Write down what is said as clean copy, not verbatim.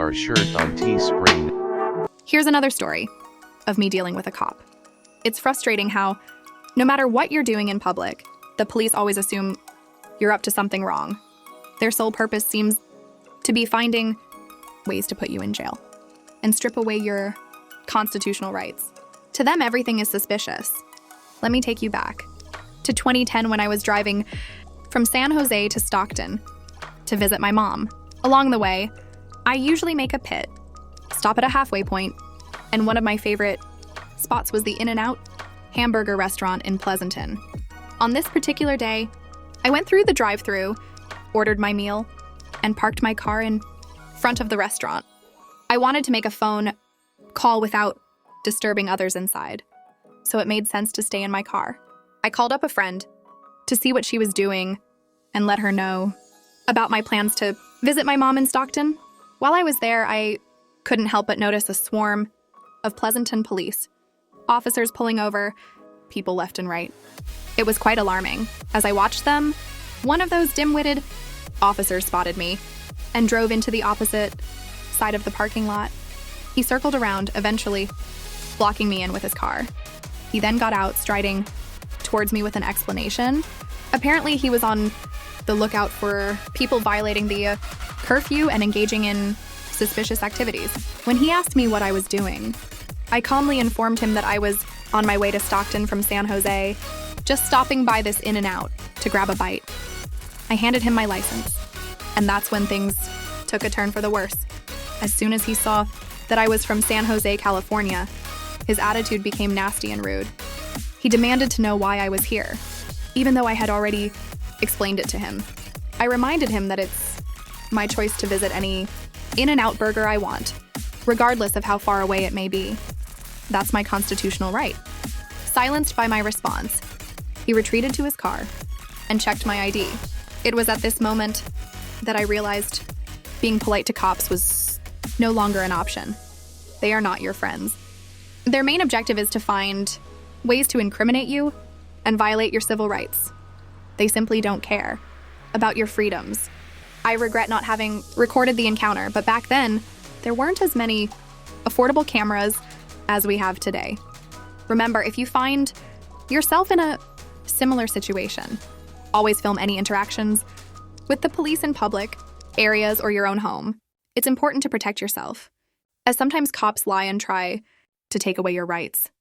our shirt on Teespring. Here's another story of me dealing with a cop. It's frustrating how, no matter what you're doing in public, the police always assume you're up to something wrong. Their sole purpose seems to be finding ways to put you in jail and strip away your constitutional rights. To them, everything is suspicious. Let me take you back to 2010 when I was driving from San Jose to Stockton to visit my mom. Along the way, I usually make a pit, stop at a halfway point, and one of my favorite spots was the In-N-Out hamburger restaurant in Pleasanton. On this particular day, I went through the drive-thru, ordered my meal, and parked my car in front of the restaurant. I wanted to make a phone call without disturbing others inside, so it made sense to stay in my car. I called up a friend to see what she was doing and let her know about my plans to visit my mom in Stockton. While I was there, I couldn't help but notice a swarm of Pleasanton police, officers pulling over people left and right. It was quite alarming. As I watched them, one of those dim-witted officers spotted me and drove into the opposite side of the parking lot. He circled around, eventually blocking me in with his car. He then got out, striding towards me with an explanation. Apparently, he was on the lookout for people violating the curfew and engaging in suspicious activities. When he asked me what I was doing, I calmly informed him that I was on my way to Stockton from San Jose, just stopping by this In-N-Out to grab a bite. I handed him my license, and that's when things took a turn for the worse. As soon as he saw that I was from San Jose, California, his attitude became nasty and rude. He demanded to know why I was here, even though I had already explained it to him. I reminded him that it's my choice to visit any In-N-Out burger I want, regardless of how far away it may be. That's my constitutional right. Silenced by my response, he retreated to his car and checked my ID. It was at this moment that I realized being polite to cops was no longer an option. They are not your friends. Their main objective is to find ways to incriminate you and violate your civil rights. They simply don't care about your freedoms. I regret not having recorded the encounter, but back then, there weren't as many affordable cameras as we have today. Remember, if you find yourself in a similar situation, always film any interactions with the police in public areas or your own home. It's important to protect yourself, as sometimes cops lie and try to take away your rights.